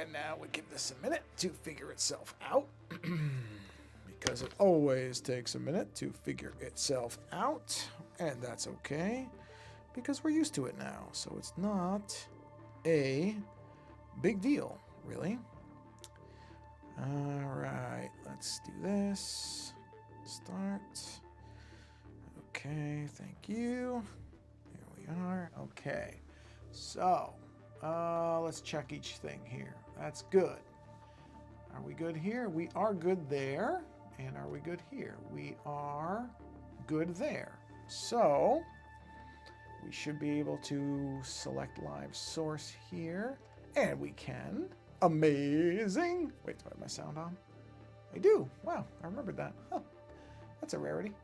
And now we give this a minute to figure itself out. Because it always takes a minute to figure itself out. And that's okay. Because we're used to it now. So it's not a big deal, really. Alright, let's do this. Start. Okay, thank you. Here we are. Okay. So, let's check each thing here. That's good. Are we good here? We are good there. And are we good here? We are good there. So, we should be able to select live source here. And we can. Amazing. Wait, do I have my sound on? I do. Wow, I remembered that. Huh. That's a rarity.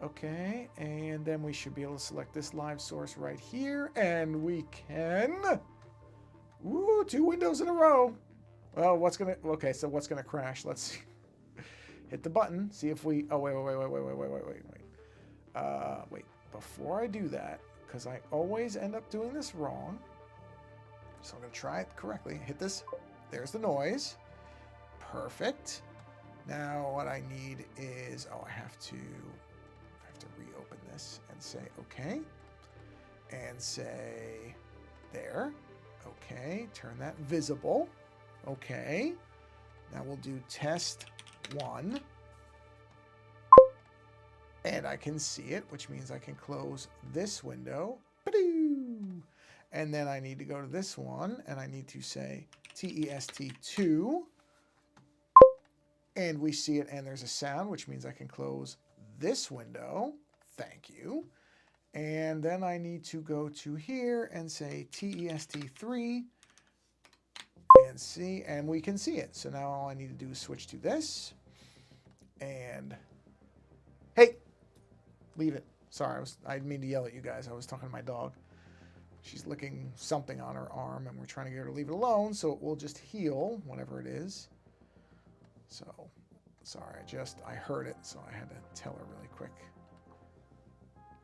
Okay, and then we should be able to select this live source right here. And we can... Ooh, 2 windows in a row. Well, what's going to... Okay, so what's going to crash? Let's see. Hit the button. See if we... Oh, wait. Wait. Before I do that, because I always end up doing this wrong. So I'm going to try it correctly. Hit this. There's the noise. Perfect. Now what I need is... Oh, I have to reopen this and say okay. And say there. Okay. Turn that visible. Okay. Now we'll do test 1. And I can see it, which means I can close this window. Ba-doo! And then I need to go to this one, and I need to say TEST2. And we see it, and there's a sound, which means I can close this window. Thank you. And then I need to go to here and say TEST3 and see, and we can see it. So now all I need to do is switch to this. And hey, leave it. Sorry, I didn't mean to yell at you guys. I was talking to my dog. She's licking something on her arm, and we're trying to get her to leave it alone, so it will just heal, whatever it is. So, sorry, I heard it, so I had to tell her really quick.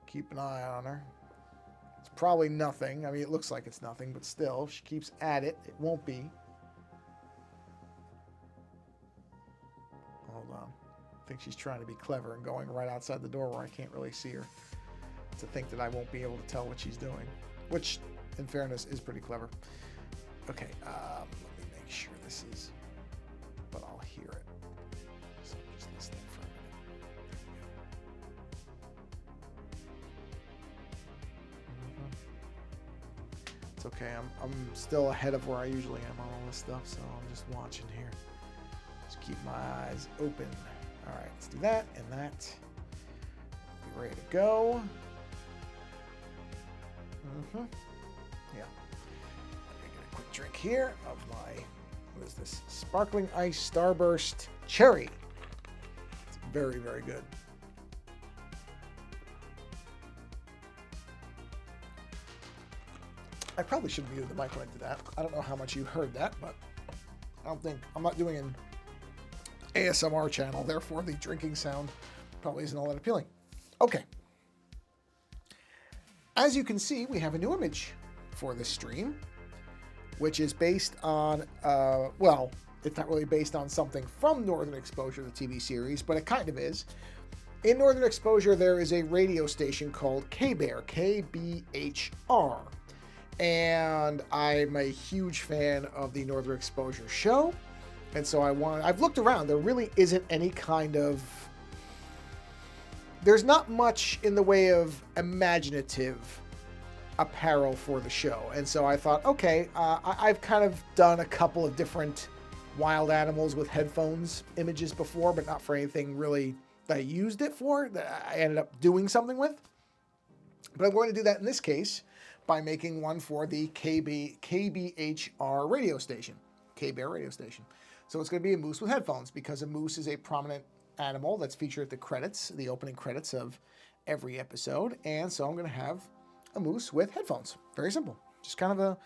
Keep an eye on her. It's probably nothing. I mean, it looks like it's nothing, but still, if she keeps at it, it won't be. Hold on. I think she's trying to be clever and going right outside the door where I can't really see her, to think that I won't be able to tell what she's doing. Which, in fairness, is pretty clever. Okay, let me make sure this is... But I'll hear it. So I'm just listening for a minute. It's okay, I'm still ahead of where I usually am on all this stuff, so I'm just watching here. Just keep my eyes open. Alright, let's do that and that. Be ready to go. Yeah. I'm gonna get a quick drink here of my, what is this? Sparkling Ice Starburst Cherry. It's very, very good. I probably shouldn't be doing the mic when I did that. I don't know how much you heard that, but I'm not doing an ASMR channel, therefore the drinking sound probably isn't all that appealing. Okay. As you can see, we have a new image for this stream, which is based on, well, it's not really based on something from Northern Exposure, the TV series, but it kind of is. In Northern Exposure, there is a radio station called KBHR, KBHR. And I'm a huge fan of the Northern Exposure show. And so I've looked around. There really isn't any kind of... There's not much in the way of imaginative apparel for the show. And so I thought, okay, I've kind of done a couple of different wild animals with headphones images before, but not for anything really that I used it for, that I ended up doing something with. But I'm going to do that in this case by making one for the KBHR radio station, KBHR radio station. So it's going to be a moose with headphones, because a moose is a prominent animal that's featured at the credits, the opening credits of every episode. And so I'm going to have a moose with headphones. Very simple. Just kind of a,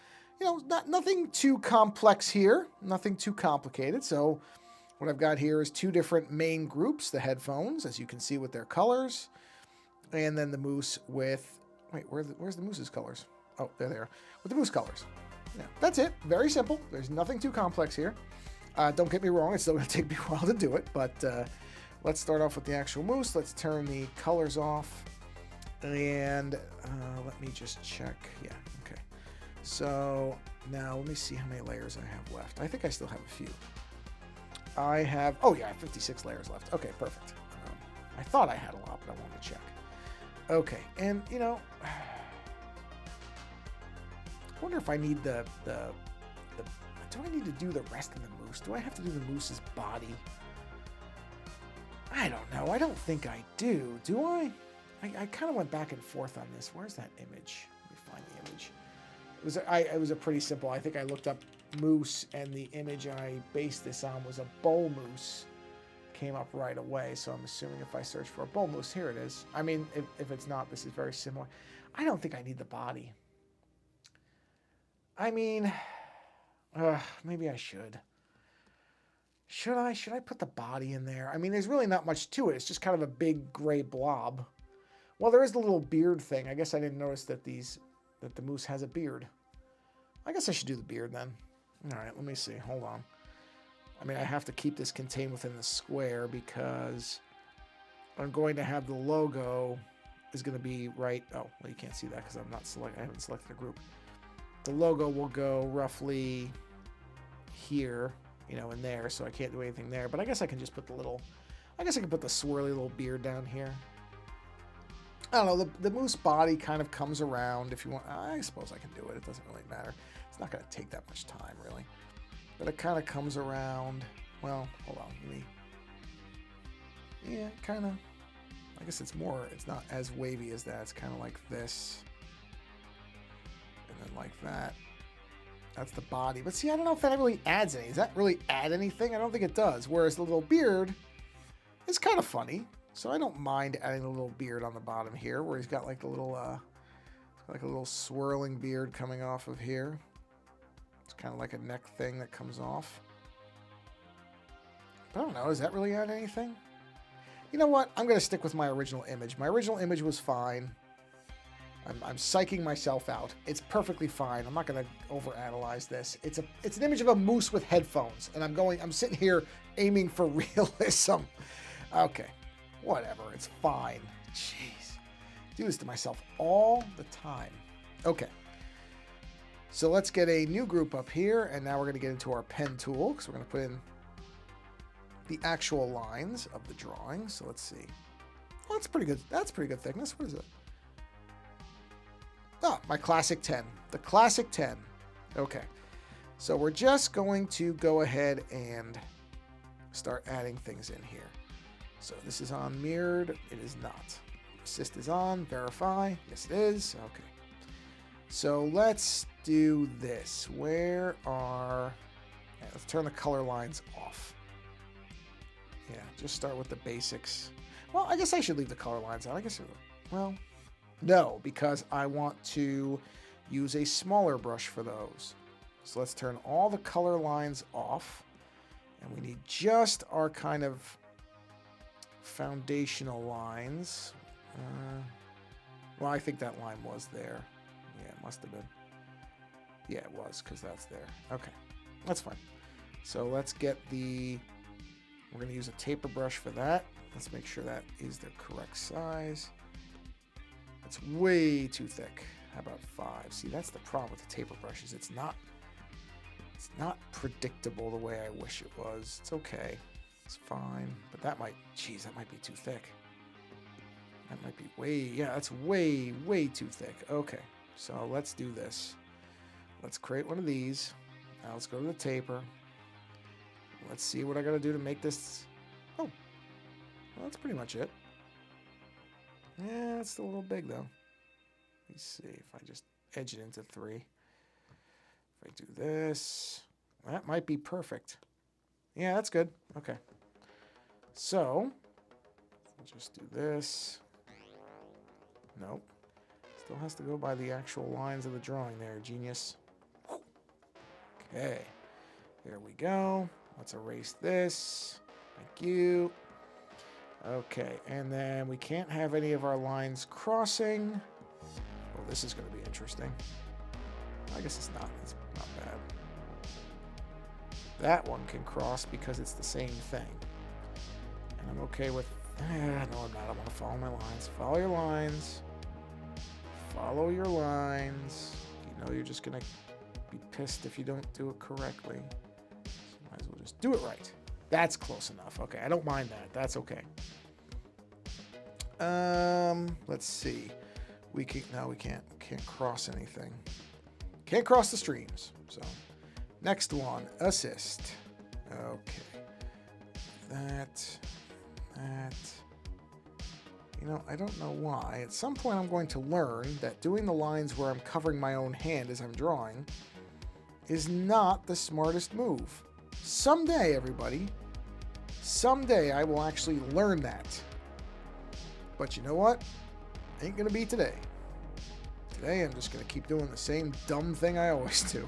nothing too complex here, nothing too complicated. So what I've got here is 2 different main groups, the headphones, as you can see with their colors, and then the moose with, where's the moose's colors? Oh, there they are, with the moose colors. Yeah, that's it. Very simple. There's nothing too complex here. Don't get me wrong, it's still going to take me a while to do it, but let's start off with the actual moose. Let's turn the colors off, and let me just check. Yeah, okay. So now let me see how many layers I have left. I think I still have a few. I have, oh yeah, I have 56 layers left. Okay, perfect. I thought I had a lot, but I wanted to check. Okay, and you know, I wonder if I need do I need to do the rest of the moose? Do I have to do the moose's body? I don't know. I don't think I do. Do I? I kind of went back and forth on this. Where's that image? Let me find the image. It was a pretty simple. I think I looked up moose, and the image I based this on was a bull moose. Came up right away, so I'm assuming if I search for a bull moose, here it is. I mean, if it's not, this is very similar. I don't think I need the body. I mean, maybe I should. Should I put the body in there? I mean, there's really not much to it. It's just kind of a big gray blob. Well, there is the little beard thing. I guess I didn't notice that the moose has a beard. I guess I should do the beard then. All right, let me see. Hold on. I mean, I have to keep this contained within the square because I'm going to have the logo is going to be right. Oh, well, you can't see that because I haven't selected a group. The logo will go roughly here, you know, in there, so I can't do anything there. But I guess I can just put I can put the swirly little beard down here. I don't know, the moose body kind of comes around if you want. I suppose I can do it. It doesn't really matter. It's not going to take that much time, really. But it kind of comes around. Well, hold on. Yeah, kind of. I guess it's not as wavy as that. It's kind of like this. And then like that. That's the body. But see, I don't know if that really adds any. Does that really add anything? I don't think it does. Whereas the little beard is kind of funny. So I don't mind adding a little beard on the bottom here, where he's got like a little swirling beard coming off of here. It's kind of like a neck thing that comes off. But I don't know. Does that really add anything? You know what? I'm going to stick with my original image. My original image was fine. I'm psyching myself out. It's perfectly fine. I'm not going to overanalyze this. It's an image of a moose with headphones, and I'm sitting here aiming for realism. Okay. Whatever, it's fine. Jeez. Do this to myself all the time. Okay. So let's get a new group up here, and now we're going to get into our pen tool, because we're going to put in the actual lines of the drawing. So let's see. Oh, that's pretty good. That's pretty good thickness. What is it? Oh, my classic 10. The classic 10. Okay. So we're just going to go ahead and start adding things in here. So this is on mirrored. It is not. Assist is on. Verify. Yes, it is. Okay. So let's do this. Let's turn the color lines off. Yeah, just start with the basics. Well, I guess I should leave the color lines on. Well, no, because I want to use a smaller brush for those. So let's turn all the color lines off. And we need just our kind of foundational lines. Well, I think that line was there. Yeah, it must have been. Yeah, it was, because that's there. Okay, that's fine. So let's get we're going to use a taper brush for that. Let's make sure that is the correct size. That's way too thick. How about 5? See, that's the problem with the taper brushes. It's not predictable the way I wish it was. It's okay. It's fine. But that might be too thick. That might be that's way, way too thick. Okay, so let's do this. Let's create one of these. Now let's go to the taper. Let's see what I gotta do to make this. Oh, well, that's pretty much it. Yeah, it's still a little big though. Let's see if I just edge it into 3. If I do this, that might be perfect. Yeah, that's good. Okay. So, just do this. Nope. Still has to go by the actual lines of the drawing there, genius. Okay. There we go. Let's erase this. Thank you. Okay, and then we can't have any of our lines crossing. Well, this is going to be interesting. I guess it's not. It's not bad. That one can cross because it's the same thing. And I'm okay with... no, I'm not. I want to follow my lines. Follow your lines. Follow your lines. You know you're just going to be pissed if you don't do it correctly. So might as well just do it right. That's close enough. Okay, I don't mind that. That's okay. Let's see. We can't cross anything. Can't cross the streams. So, next one, assist. Okay. That. You know, I don't know why. At some point I'm going to learn that doing the lines where I'm covering my own hand as I'm drawing is not the smartest move. Someday, everybody, someday I will actually learn that. But you know what? Ain't gonna be today. Today I'm just gonna keep doing the same dumb thing I always do.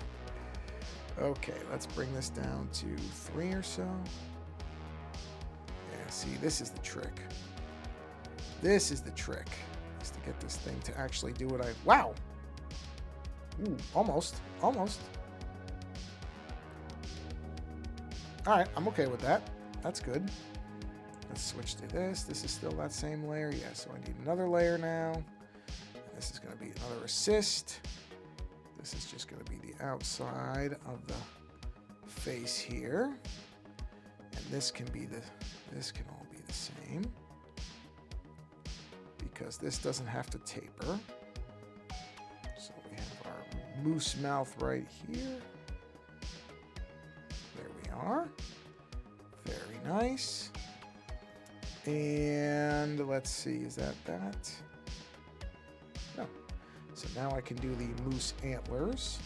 Okay, let's bring this down to 3 or so. Yeah, see, this is the trick. This is the trick, is to get this thing to actually do what I... Wow! Ooh, almost. Almost. Alright, I'm okay with that. That's good. Let's switch to this. This is still that same layer. Yeah, so I need another layer now. And this is going to be another assist. This is just going to be the outside of the face here. And this can be the... This can all be the same. Because this doesn't have to taper. So we have our moose mouth right here. There we are. Very nice. And let's see, is that? No. So now I can do the moose antlers.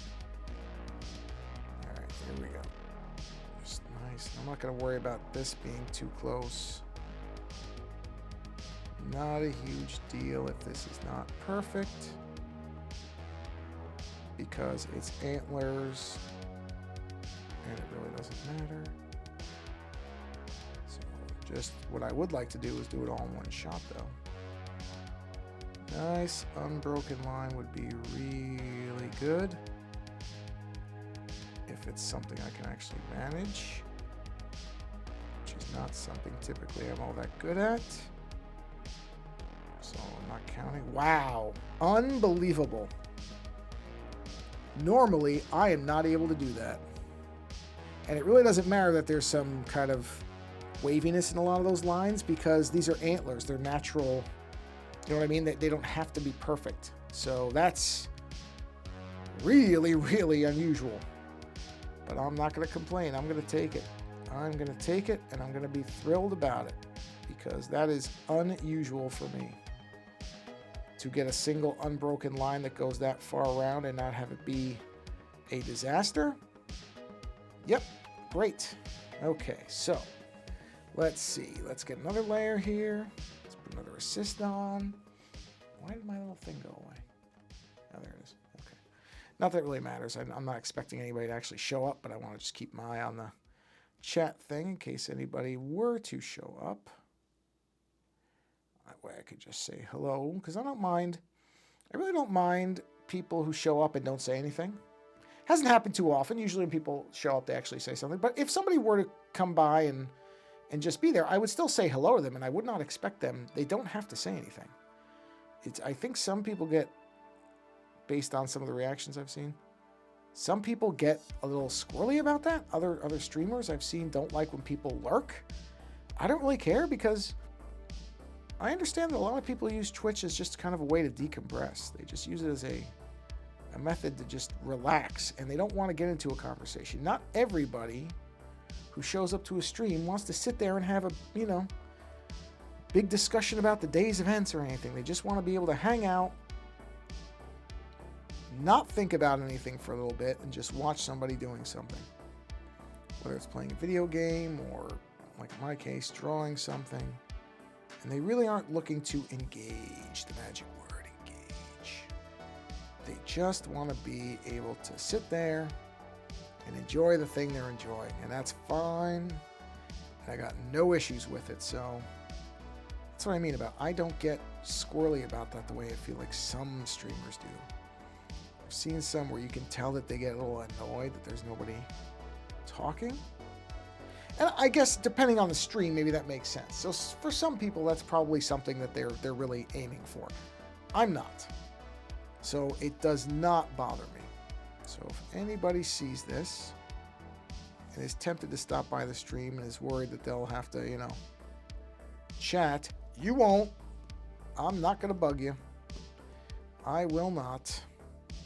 All right, here we go. Just nice. I'm not going to worry about this being too close. Not a huge deal if this is not perfect, because it's antlers and it really doesn't matter. So just what I would like to do is do it all in one shot though. Nice unbroken line would be really good if it's something I can actually manage, which is not something typically I'm all that good at. So I'm not counting. Wow. Unbelievable. Normally, I am not able to do that. And it really doesn't matter that there's some kind of waviness in a lot of those lines, because these are antlers. They're natural. You know what I mean? They don't have to be perfect. So that's really, really unusual. But I'm not going to complain. I'm going to take it. I'm going to take it, and I'm going to be thrilled about it, because that is unusual for me. To get a single unbroken line that goes that far around and not have it be a disaster. Yep, great. Okay, so let's see. Let's get another layer here. Let's put another assist on. Why did my little thing go away? Oh, there it is. Okay. Not that it really matters. I'm not expecting anybody to actually show up, but I want to just keep my eye on the chat thing in case anybody were to show up. That way I could just say hello, because I don't mind. I really don't mind people who show up and don't say anything. Hasn't happened too often. Usually when people show up, they actually say something. But if somebody were to come by and just be there, I would still say hello to them, and I would not expect them. They don't have to say anything. I think some people get, based on some of the reactions I've seen, some people get a little squirrely about that. Other streamers I've seen don't like when people lurk. I don't really care, because I understand that a lot of people use Twitch as just kind of a way to decompress. They just use it as a method to just relax, and they don't want to get into a conversation. Not everybody who shows up to a stream wants to sit there and have a, big discussion about the day's events or anything. They just want to be able to hang out, not think about anything for a little bit, and just watch somebody doing something. Whether it's playing a video game or, like in my case, drawing something. And they really aren't looking to engage, the magic word, engage. They just want to be able to sit there and enjoy the thing they're enjoying. And that's fine. And I got no issues with it. So that's what I mean about I don't get squirrely about that the way I feel like some streamers do. I've seen some where you can tell that they get a little annoyed that there's nobody talking. And I guess depending on the stream, maybe that makes sense. So for some people, that's probably something that they're really aiming for. I'm not. So it does not bother me. So if anybody sees this and is tempted to stop by the stream and is worried that they'll have to, you know, chat, you won't. I'm not going to bug you. I will not.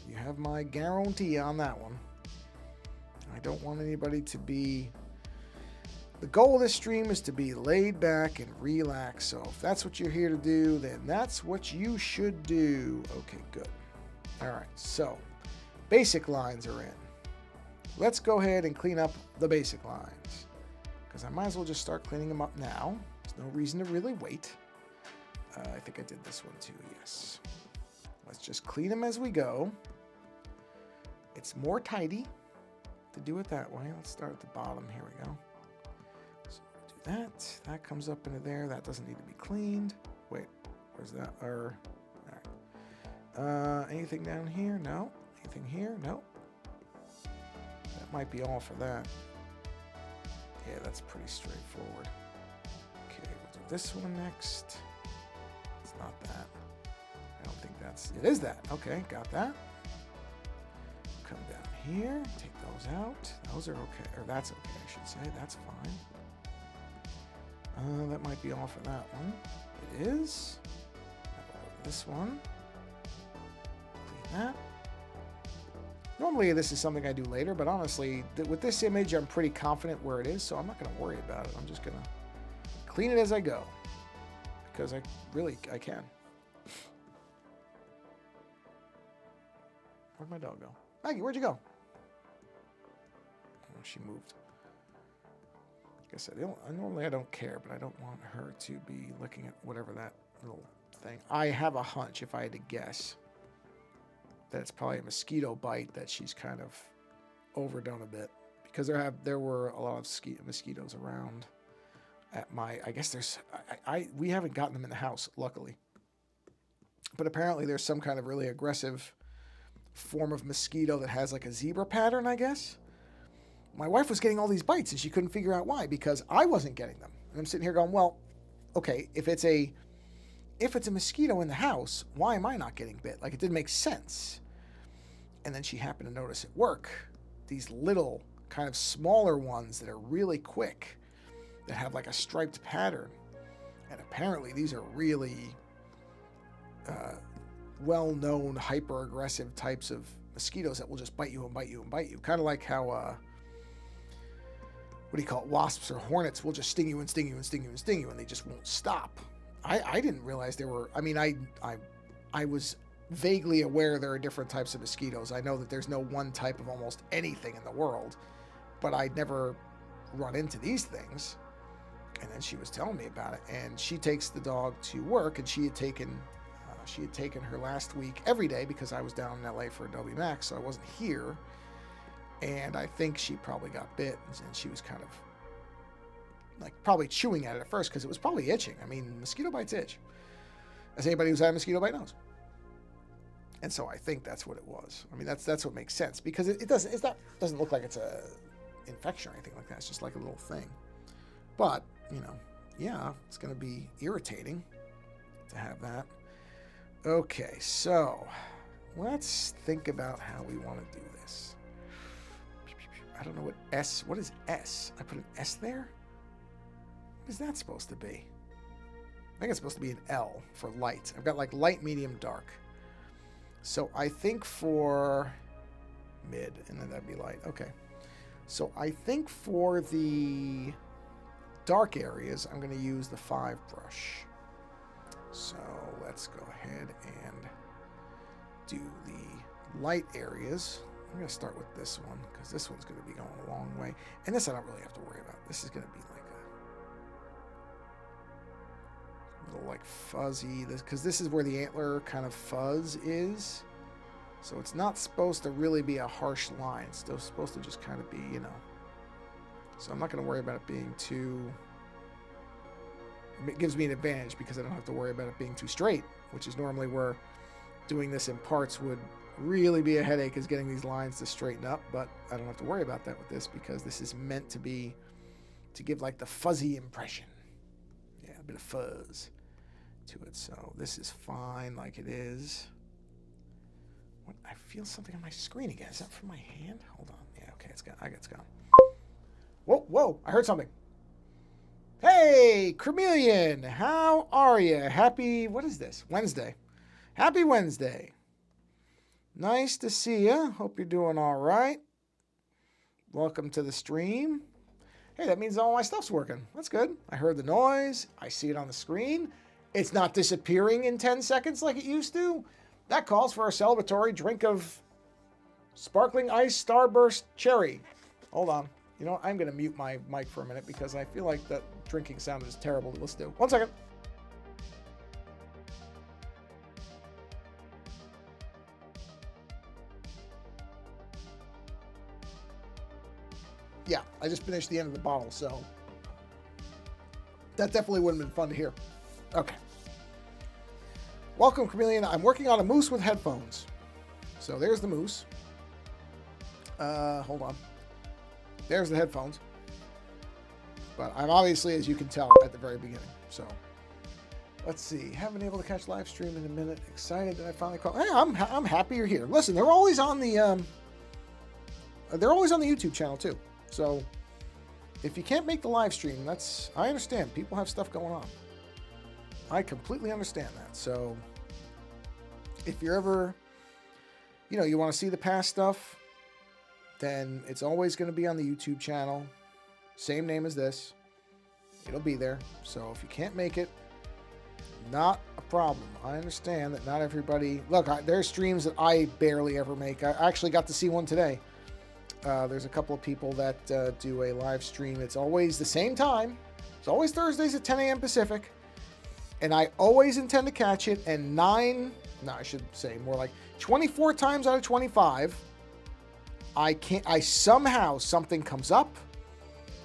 You have my guarantee on that one. I don't want anybody to be... The goal of this stream is to be laid back and relax. So if that's what you're here to do, then that's what you should do. Okay, good. All right, so basic lines are in. Let's go ahead and clean up the basic lines, because I might as well just start cleaning them up now. There's no reason to really wait. I think I did this one too, yes. Let's just clean them as we go. It's more tidy to do it that way. Let's start at the bottom. Here we go. So do that. That comes up into there. That doesn't need to be cleaned. Wait, where's that? All right. Anything down here? No. Anything here? No. That might be all for that. Yeah, that's pretty straightforward. Okay, we'll do this one next. It's not that. I don't think that's... It is that. Okay, got that. Come down here. Take those out. Those are okay. Or that's okay, I should say. That's fine. That might be all for that one. It is. This one. Clean that. Normally this is something I do later, but honestly, with this image, I'm pretty confident where it is, so I'm not going to worry about it. I'm just going to clean it as I go, because I can. Where'd my dog go? Maggie, where'd you go? Oh, she moved. Like I said, normally I don't care, but I don't want her to be looking at whatever that little thing. I have a hunch, if I had to guess, that it's probably a mosquito bite that she's kind of overdone a bit, because there were a lot of mosquitoes around at my... I guess there's... we haven't gotten them in the house, luckily. But apparently there's some kind of really aggressive form of mosquito that has like a zebra pattern, I guess. My wife was getting all these bites and she couldn't figure out why, because I wasn't getting them. And I'm sitting here going, well, okay, if it's a mosquito in the house, why am I not getting bit? Like, it didn't make sense. And then she happened to notice at work these little kind of smaller ones that are really quick, that have like a striped pattern. And apparently these are really well-known hyper-aggressive types of mosquitoes that will just bite you and bite you and bite you. Kind of like how, what do you call it, wasps or hornets will just sting you and sting you and sting you and sting you, and they just won't stop. I didn't realize there were... I mean, I was vaguely aware there are different types of mosquitoes. I know that there's no one type of almost anything in the world, but I'd never run into these things. And then she was telling me about it, and she takes the dog to work, and she had taken her last week every day because I was down in LA for Adobe Max, so I wasn't here. And I think she probably got bit, and she was kind of like probably chewing at it at first because it was probably itching. I mean, mosquito bites itch, as anybody who's had a mosquito bite knows. And so I think that's what it was. I mean, that's what makes sense, because it doesn't look like it's a infection or anything like that. It's just like a little thing. But, you know, yeah, it's going to be irritating to have that. Okay, so let's think about how we want to do this. I don't know what is S? I put an S there? What is that supposed to be? I think it's supposed to be an L for light. I've got like light, medium, dark. So I think for mid, and then that'd be light. Okay. So I think for the dark areas, I'm going to use the 5 brush. So let's go ahead and do the light areas. I'm going to start with this one, because this one's going to be going a long way. And this I don't really have to worry about. This is going to be like a little like fuzzy, because this is where the antler kind of fuzz is. So it's not supposed to really be a harsh line. It's still supposed to just kind of be, you know. So I'm not going to worry about it being too... It gives me an advantage because I don't have to worry about it being too straight, which is normally where doing this in parts would really be a headache is getting these lines to straighten up, but I don't have to worry about that with this because this is meant to be, to give like the fuzzy impression. Yeah, a bit of fuzz to it. So this is fine like it is. What? I feel something on my screen again. Is that from my hand? Hold on. Yeah, okay, it's gone. It's gone. Whoa, I heard something. Hey, Chameleon, how are you? Happy, what is this? Wednesday. Happy Wednesday. Nice to see you. Hope you're doing all right. Welcome to the stream. Hey, that means all my stuff's working. That's good. I heard the noise. I see it on the screen. It's not disappearing in 10 seconds like it used to. That calls for a celebratory drink of sparkling ice starburst cherry. Hold on. You know, I'm going to mute my mic for a minute because I feel like that drinking sound is terrible to listen to. 1 second. Yeah, I just finished the end of the bottle, so that definitely wouldn't have been fun to hear. Okay. Welcome, Chameleon. I'm working on a moose with headphones. So there's the moose. Hold on. There's the headphones. But I'm obviously, as you can tell, at the very beginning. So let's see. Haven't been able to catch live stream in a minute. Excited that I finally called. Hey, I'm happy you're here. Listen, they're always on the YouTube channel too. So if you can't make the live stream, I understand. People have stuff going on. I completely understand that. So if you're ever, you want to see the past stuff, then it's always going to be on the YouTube channel. Same name as this. It'll be there. So if you can't make it, not a problem. I understand that not everybody... Look, there's streams that I barely ever make. I actually got to see one today. There's a couple of people that do a live stream. It's always the same time. It's always Thursdays at 10 a.m. Pacific. And I always intend to catch it. And I should say more like 24 times out of 25... somehow something comes up,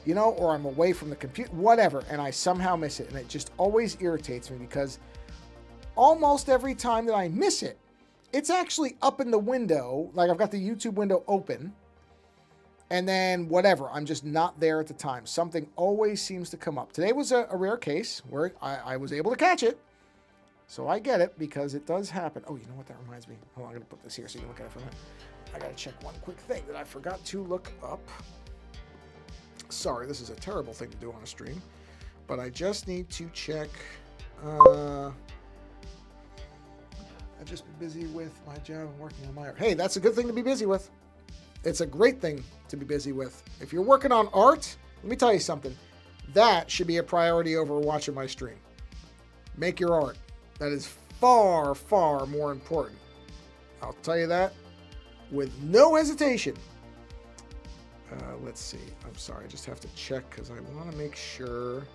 or I'm away from the computer, whatever, and I somehow miss it. And it just always irritates me because almost every time that I miss it, it's actually up in the window. Like I've got the YouTube window open and then whatever, I'm just not there at the time. Something always seems to come up. Today was a rare case where I was able to catch it. So I get it because it does happen. Oh, you know what that reminds me? Hold on, I'm going to put this here so you can look at it for a minute. I gotta check one quick thing that I forgot to look up. Sorry, this is a terrible thing to do on a stream, but I just need to check. I've just been busy with my job and working on my art. Hey, that's a good thing to be busy with. It's a great thing to be busy with. If you're working on art, let me tell you something. That should be a priority over watching my stream. Make your art. That is far, far more important. I'll tell you that with no hesitation. Let's see. I'm sorry. I just have to check because I want to make sure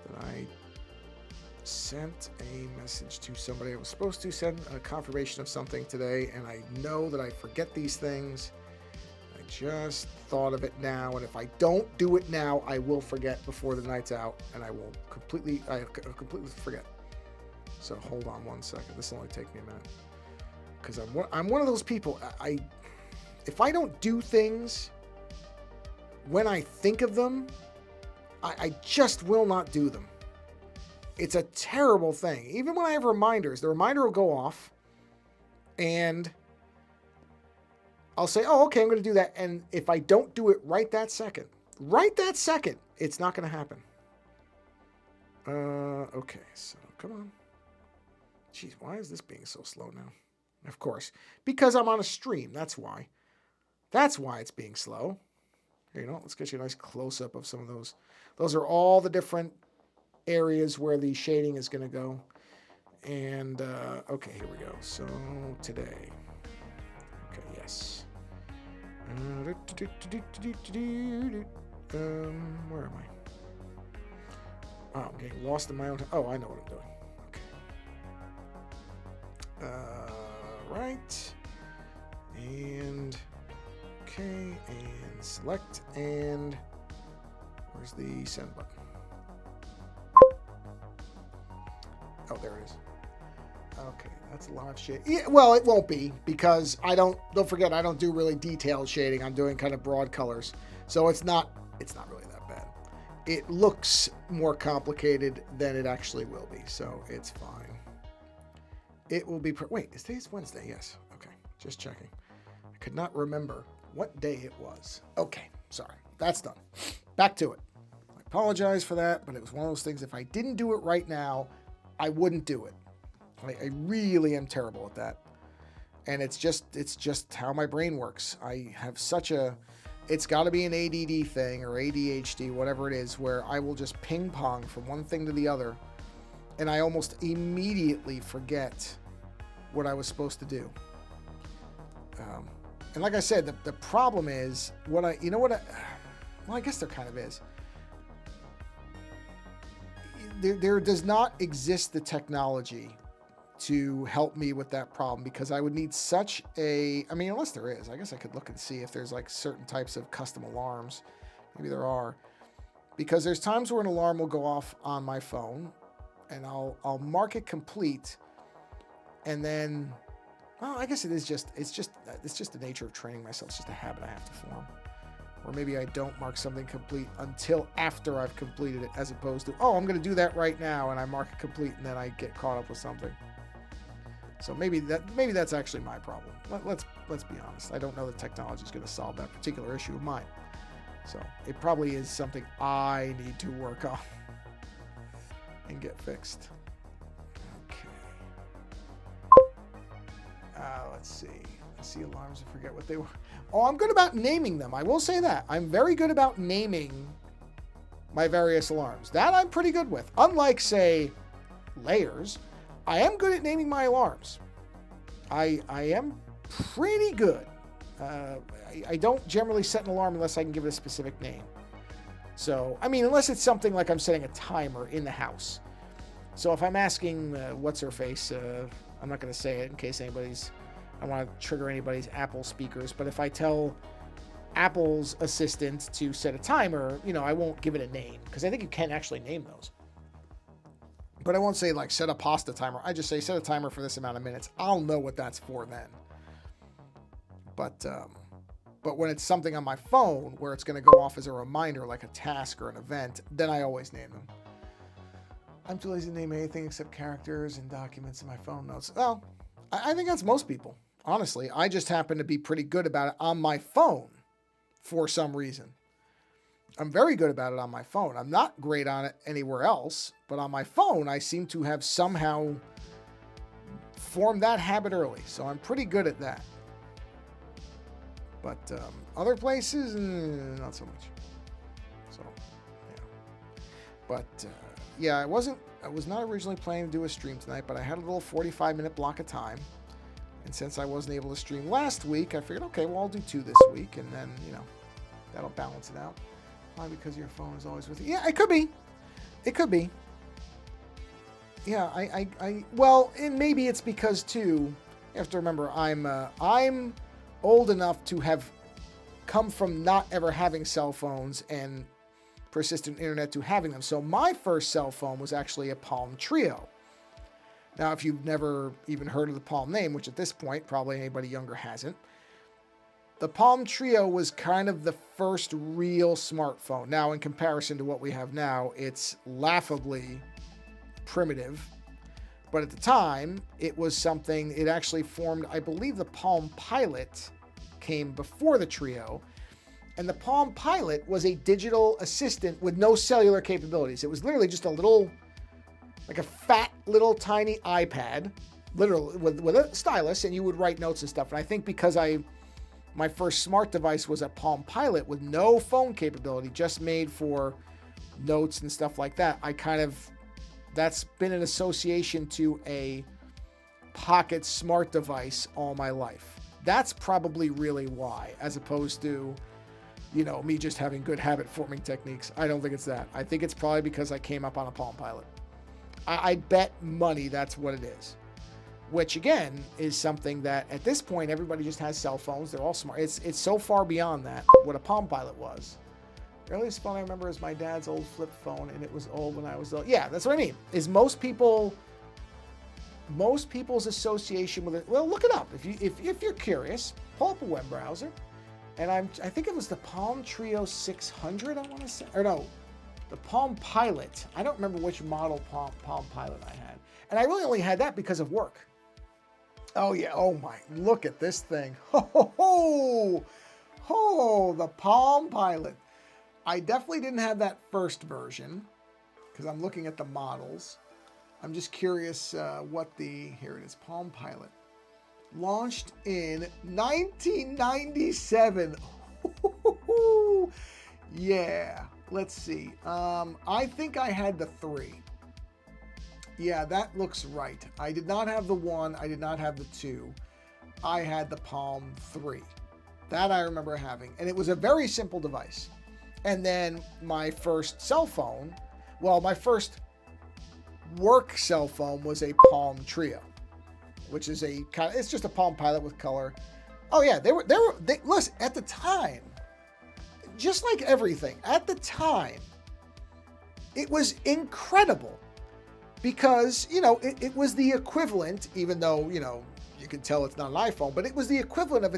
that I sent a message to somebody. I was supposed to send a confirmation of something today, and I know that I forget these things. I just thought of it now, and if I don't do it now, I will forget before the night's out, and I'll completely forget. So hold on 1 second. This will only take me a minute. Because I'm one of those people, if I don't do things when I think of them, I just will not do them. It's a terrible thing. Even when I have reminders, the reminder will go off, and I'll say, oh, okay, I'm going to do that. And if I don't do it right that second, it's not going to happen. Okay, so come on. Jeez, why is this being so slow now? Of course, because I'm on a stream. That's why. That's why it's being slow. Here, let's get you a nice close-up of some of those. Those are all the different areas where the shading is going to go. And, okay, here we go. So, today. Okay, yes. Where am I? Oh, I'm getting lost in my own... Oh, I know what I'm doing. Right, and okay, and select, and where's the send button? Oh, there it is. Okay, that's a lot of shade. Yeah, well, it won't be because don't forget, I don't do really detailed shading. I'm doing kind of broad colors. So it's not really that bad. It looks more complicated than it actually will be. So it's fine. It will be, wait, is today's Wednesday? Yes. Okay, just checking. I could not remember what day it was. Okay, sorry. That's done. Back to it. I apologize for that, but it was one of those things, if I didn't do it right now, I wouldn't do it. I really am terrible at that. And it's just how my brain works. I have it's got to be an ADD thing or ADHD, whatever it is, where I will just ping pong from one thing to the other. And I almost immediately forget what I was supposed to do. And like I said, the problem is well, I guess there kind of is. There does not exist the technology to help me with that problem, because I would need unless there is, I guess I could look and see if there's like certain types of custom alarms. Maybe there are, because there's times where an alarm will go off on my phone and I'll mark it complete. And then, well, I guess it's just the nature of training myself. It's just a habit I have to form. Or maybe I don't mark something complete until after I've completed it, as opposed to, I'm going to do that right now, and I mark it complete, and then I get caught up with something. So maybe that's actually my problem. Let's be honest. I don't know that technology is going to solve that particular issue of mine. So it probably is something I need to work on and get fixed. Okay. Let's see. I see alarms. I forget what they were. Oh, I'm good about naming them. I will say that. I'm very good about naming my various alarms. That I'm pretty good with. Unlike, say, layers, I am good at naming my alarms. I am pretty good. I don't generally set an alarm unless I can give it a specific name. So, unless it's something like I'm setting a timer in the house. So if I'm asking what's her face, I'm not going to say it in case I don't want to trigger anybody's Apple speakers, but if I tell Apple's assistant to set a timer, I won't give it a name, because I think you can actually name those. But I won't say like set a pasta timer. I just say set a timer for this amount of minutes. I'll know what that's for then. But when it's something on my phone where it's going to go off as a reminder, like a task or an event, then I always name them. I'm too lazy to name anything except characters and documents in my phone notes. Well, I think that's most people. Honestly, I just happen to be pretty good about it on my phone for some reason. I'm very good about it on my phone. I'm not great on it anywhere else, but on my phone, I seem to have somehow formed that habit early. So I'm pretty good at that. But other places, not so much. So, yeah. But, yeah, I was not originally planning to do a stream tonight, but I had a little 45-minute block of time. And since I wasn't able to stream last week, I figured, okay, well, I'll do 2 this week, and then, that'll balance it out. Why? Because your phone is always with you. Yeah, it could be. It could be. Yeah, well, and maybe it's because, too, you have to remember, I'm old enough to have come from not ever having cell phones and persistent internet to having them. So my first cell phone was actually a Palm Trio. Now, if you've never even heard of the Palm name, which at this point, probably anybody younger hasn't, the Palm Trio was kind of the first real smartphone. Now, in comparison to what we have now, it's laughably primitive. But at the time, it was something, it actually formed, I believe the Palm Pilot came before the Trio. And the Palm Pilot was a digital assistant with no cellular capabilities. It was literally just a little, like a fat little tiny iPad, literally with a stylus, and you would write notes and stuff. And I think because my first smart device was a Palm Pilot with no phone capability, just made for notes and stuff like that, that's been an association to a pocket smart device all my life. That's probably really why, as opposed to, me just having good habit forming techniques. I don't think it's that. I think it's probably because I came up on a Palm Pilot. I bet money that's what it is. Which, again, is something that, at this point, everybody just has cell phones. They're all smart. It's so far beyond that, what a Palm Pilot was. The earliest phone I remember is my dad's old flip phone, and it was old when I was old. Yeah, that's what I mean, is most people most people's association with it. Well, look it up if you're curious. Pull up a web browser, and I think it was the Palm Trio 600. I want to say, or no, the Palm Pilot. I don't remember which model Palm Pilot I had, and I really only had that because of work. Oh yeah. Oh my. Look at this thing. Ho ho ho. Oh, the Palm Pilot. I definitely didn't have that first version because I'm looking at the models. I'm just curious what here it is, Palm Pilot. Launched in 1997. Yeah, let's see. I think I had the 3. Yeah, that looks right. I did not have the 1. I did not have the 2. I had the Palm 3. That I remember having. And it was a very simple device. And then my first cell phone, well, my first work cell phone was a Palm Trio, which is it's just a Palm Pilot with color. Oh yeah, they listen, at the time, just like everything, at the time, it was incredible because, it was the equivalent, even though, you can tell it's not an iPhone, but it was the equivalent of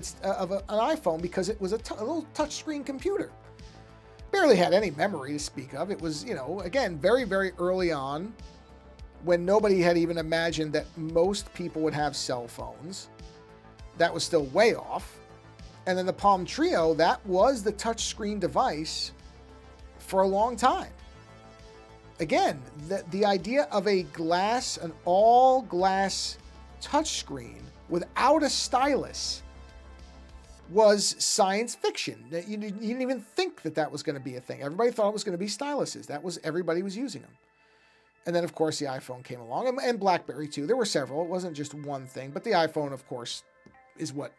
an iPhone because it was a little touchscreen computer. Barely had any memory to speak of. It was, again, very, very early on when nobody had even imagined that most people would have cell phones. That was still way off. And then the Palm Trio, that was the touchscreen device for a long time. Again, the idea of an all glass touchscreen without a stylus was science fiction. You didn't even think that was going to be a thing. Everybody thought it was going to be styluses. Everybody was using them. And then, of course, the iPhone came along, and BlackBerry, too. There were several. It wasn't just one thing. But the iPhone, of course, is what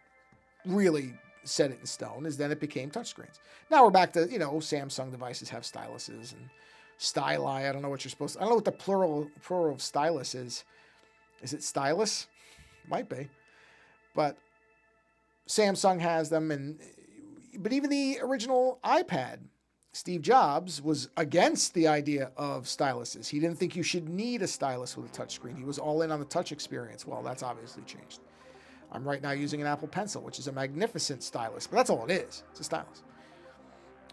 really set it in stone, is then it became touchscreens. Now we're back to, Samsung devices have styluses and styli. I don't know what you're supposed to... I don't know what the plural of stylus is. Is it stylus? Might be. But Samsung has them, but even the original iPad, Steve Jobs was against the idea of styluses. He didn't think you should need a stylus with a touchscreen. He was all in on the touch experience. Well, that's obviously changed. I'm right now using an Apple Pencil, which is a magnificent stylus, but that's all it is. It's a stylus.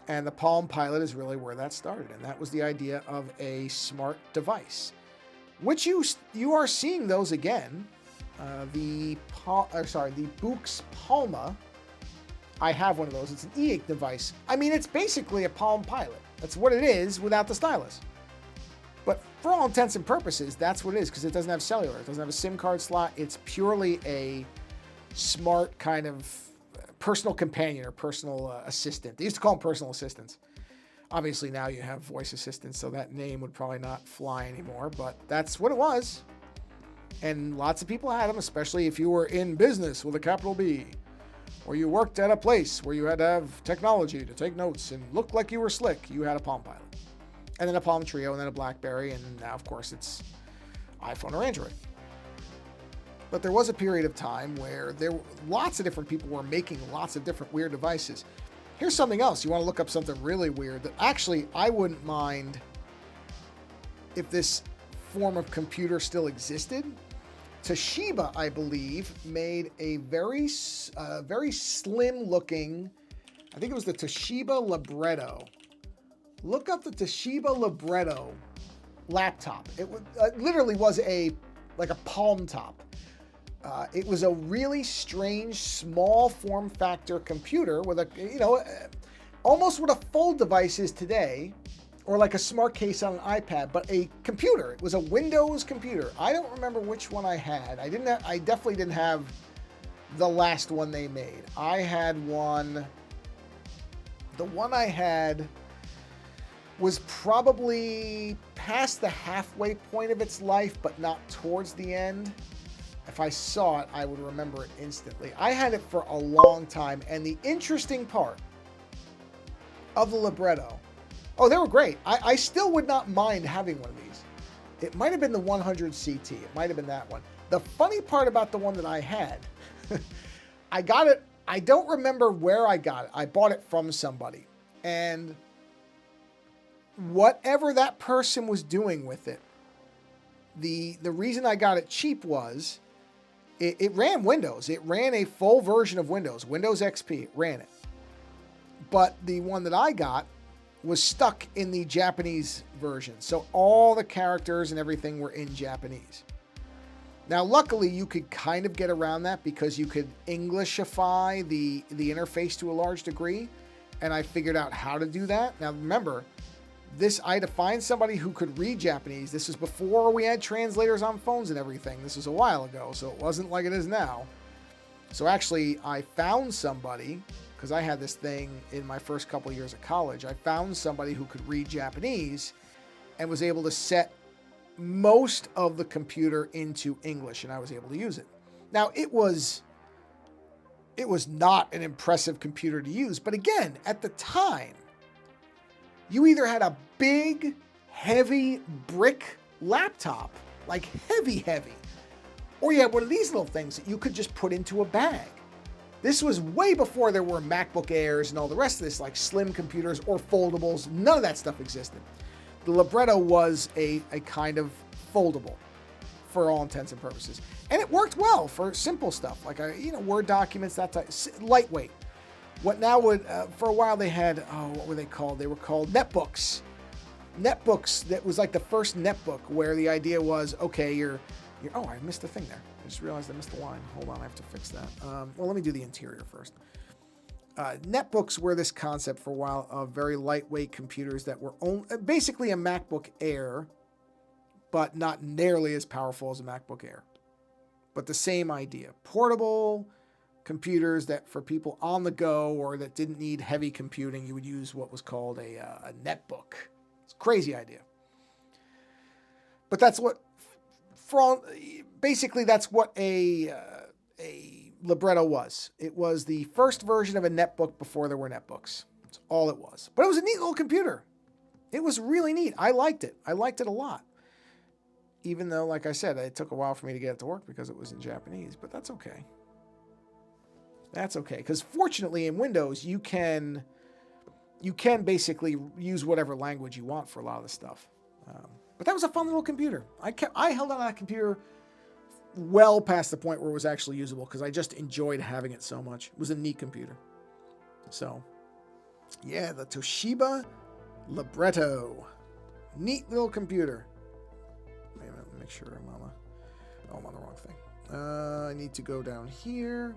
And the Palm Pilot is really where that started, and that was the idea of a smart device, which you are seeing those again. The Boox Palma, I have one of those. It's an e-ink device. I mean, it's basically a Palm Pilot. That's what it is without the stylus. But for all intents and purposes, that's what it is because it doesn't have cellular. It doesn't have a SIM card slot. It's purely a smart kind of personal companion or personal assistant. They used to call them personal assistants. Obviously, now you have voice assistants, so that name would probably not fly anymore, but that's what it was. And lots of people had them, especially if you were in business with a capital B, or you worked at a place where you had to have technology to take notes and look like you were slick. You had a Palm Pilot. And then a Palm Trio, and then a BlackBerry, and now, of course, it's iPhone or Android. But there was a period of time where lots of different people were making lots of different weird devices. Here's something else. You want to look up something really weird that actually I wouldn't mind if this form of computer still existed. Toshiba, I believe, made a very slim looking, I think it was the Toshiba Libretto. Look up the Toshiba Libretto laptop. It literally was like a palm top. It was a really strange, small form factor computer with almost what a fold device is today, or like a smart case on an iPad, but a computer. It was a Windows computer. I don't remember which one I had. I definitely didn't have the last one they made. I had one. The one I had was probably past the halfway point of its life, but not towards the end. If I saw it, I would remember it instantly. I had it for a long time, and the interesting part of the Libretto, oh, they were great. I still would not mind having one of these. It might have been the 100 CT. It might have been that one. The funny part about the one that I had, I got it. I don't remember where I got it. I bought it from somebody. And whatever that person was doing with it, The reason I got it cheap was it ran Windows. It ran a full version of Windows, Windows XP. It ran it. But the one that I got was stuck in the Japanese version. So all the characters and everything were in Japanese. Now, luckily, you could kind of get around that because you could Englishify the interface to a large degree. And I figured out how to do that. Now, remember, I had to find somebody who could read Japanese. This was before we had translators on phones and everything. This was a while ago, so it wasn't like it is now. So actually, I found somebody, because I had this thing in my first couple of years of college. I found somebody who could read Japanese and was able to set most of the computer into English, and I was able to use it. Now, it was not an impressive computer to use, but again, at the time, you either had a big, heavy brick laptop, like heavy, or you had one of these little things that you could just put into a bag. This was way before there were MacBook Airs and all the rest of this, like slim computers or foldables. None of that stuff existed. The Libretto was a kind of foldable for all intents and purposes. And it worked well for simple stuff, like Word documents, that type, lightweight. What now would, for a while they had, what were they called? They were called netbooks. Netbooks, that was like the first netbook where the idea was, okay, oh, I missed the thing there. I just realized I missed the line. Hold on, I have to fix that. Well, let me do the interior first. Netbooks were this concept for a while of very lightweight computers that were basically a MacBook Air, but not nearly as powerful as a MacBook Air. But the same idea. Portable computers that for people on the go or that didn't need heavy computing, you would use what was called a netbook. It's a crazy idea. But that's what, basically that's what a Libretto was. It was the first version of a netbook before there were netbooks. That's all it was. But it was a neat little computer. It was really neat. I liked it. I liked it a lot. Even though, like I said, it took a while for me to get it to work because it was in Japanese, but that's okay. That's okay, because fortunately in Windows, you can basically use whatever language you want for a lot of the stuff. But that was a fun little computer. I held on to that computer well past the point where it was actually usable because I just enjoyed having it so much. It was a neat computer. So, yeah, the Toshiba Libretto. Neat little computer. Wait a minute, make sure I'm on the wrong thing. I need to go down here.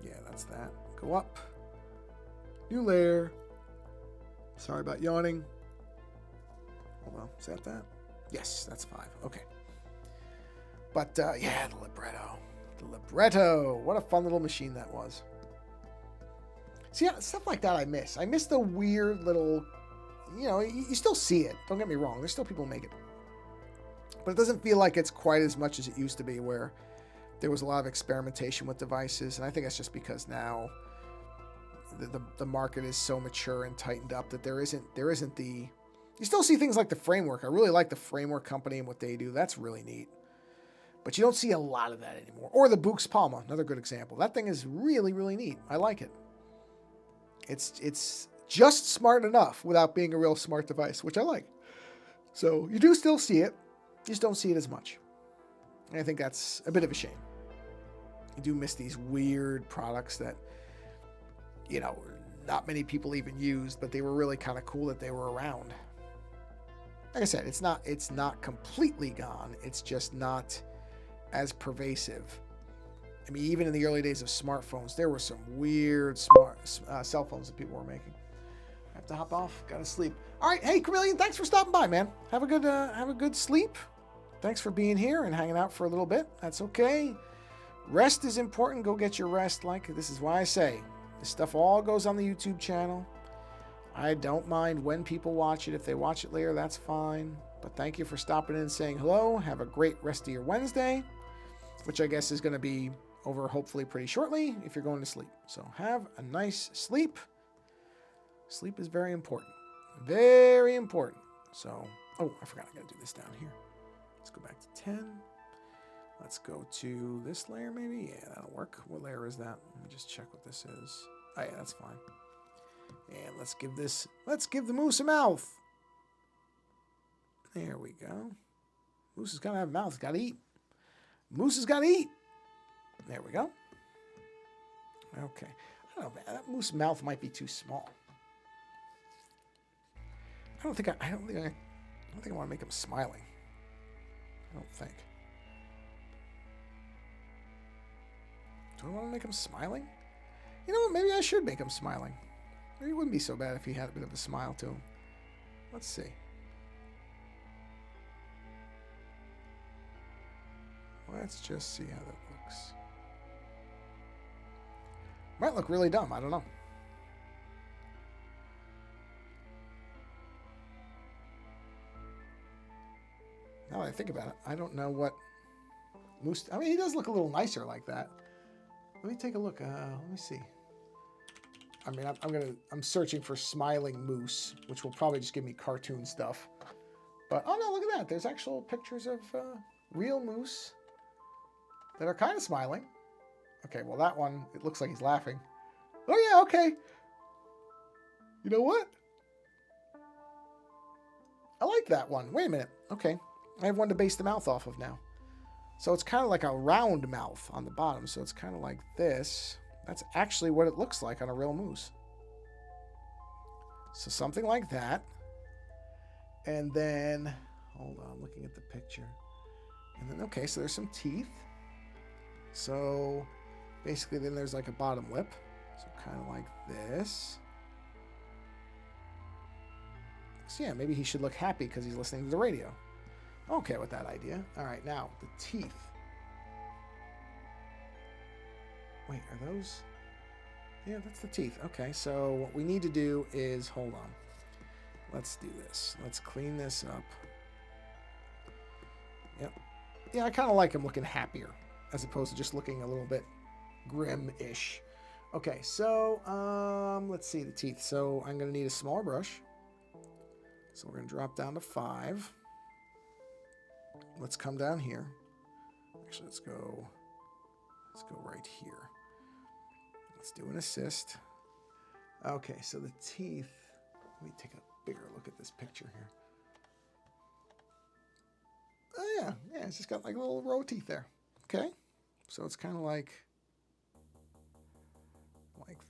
Yeah, that's that. Go up. New layer. Sorry about yawning. Hold on, is that? Yes, that's 5. Okay. But, yeah, the Libretto. The Libretto. What a fun little machine that was. See, stuff like that I miss. I miss the weird little, you still see it. Don't get me wrong. There's still people who make it. But it doesn't feel like it's quite as much as it used to be, where there was a lot of experimentation with devices. And I think that's just because now the market is so mature and tightened up that there isn't the... You still see things like the Framework. I really like the Framework company and what they do. That's really neat. But you don't see a lot of that anymore. Or the Bux Palma, another good example. That thing is really, really neat. I like it. It's just smart enough without being a real smart device, which I like. So you do still see it. You just don't see it as much. And I think that's a bit of a shame. You do miss these weird products that, not many people even used, but they were really kind of cool that they were around. Like I said, it's not completely gone. It's just not as pervasive. I mean, even in the early days of smartphones, there were some weird smart cell phones that people were making. I have to hop off. Gotta sleep. All right, hey Chameleon, thanks for stopping by, man. Have a good sleep. Thanks for being here and hanging out for a little bit. That's okay. Rest is important. Go get your rest. This is why I say this stuff all goes on the YouTube channel. I don't mind when people watch it. If they watch it later, that's fine. But thank you for stopping in and saying hello. Have a great rest of your Wednesday, which I guess is going to be over hopefully pretty shortly if you're going to sleep. So have a nice sleep. Sleep is very important. Very important. So, I forgot I got to do this down here. Let's go back to 10. Let's go to this layer maybe. Yeah, that'll work. What layer is that? Let me just check what this is. Oh yeah, that's fine. And let's give the moose a mouth. There we go. Moose has got to have a mouth. It's got to eat. Moose has got to eat. There we go. Okay. I don't know, man. That moose mouth might be too small. I don't think I want to make him smiling. I don't think. Do I want to make him smiling? You know what? Maybe I should make him smiling. Maybe it wouldn't be so bad if he had a bit of a smile to him. Let's see. Let's just see how that looks. Might look really dumb. I don't know. Now that I think about it, I don't know what moose. I mean, he does look a little nicer like that. Let me take a look. Let me see. I mean, I'm searching for smiling moose, which will probably just give me cartoon stuff. But oh no, look at that! There's actual pictures of real moose that are kind of smiling. Okay, well that one, it looks like he's laughing. Oh yeah, okay. You know what? I like that one. Wait a minute. Okay, I have one to base the mouth off of now. So it's kind of like a round mouth on the bottom. So it's kind of like this. That's actually what it looks like on a real moose. So something like that. And then, hold on, I'm looking at the picture. And then, okay, so there's some teeth. So basically then there's like a bottom lip. So kind of like this. So yeah, maybe he should look happy because he's listening to the radio. Okay with that idea. All right, now the teeth. Wait, are those? Yeah, that's the teeth. Okay, so what we need to do is, hold on. Let's do this. Let's clean this up. Yep. Yeah, I kind of like him looking happier as opposed to just looking a little bit grim-ish. Okay, so let's see the teeth. So I'm going to need a smaller brush. So we're going to drop down to 5. Let's come down here. Actually, let's go right here. Let's do an assist. Okay, so the teeth. Let me take a bigger look at this picture here. Oh yeah, it's just got like a little row of teeth there. Okay, so it's kind of like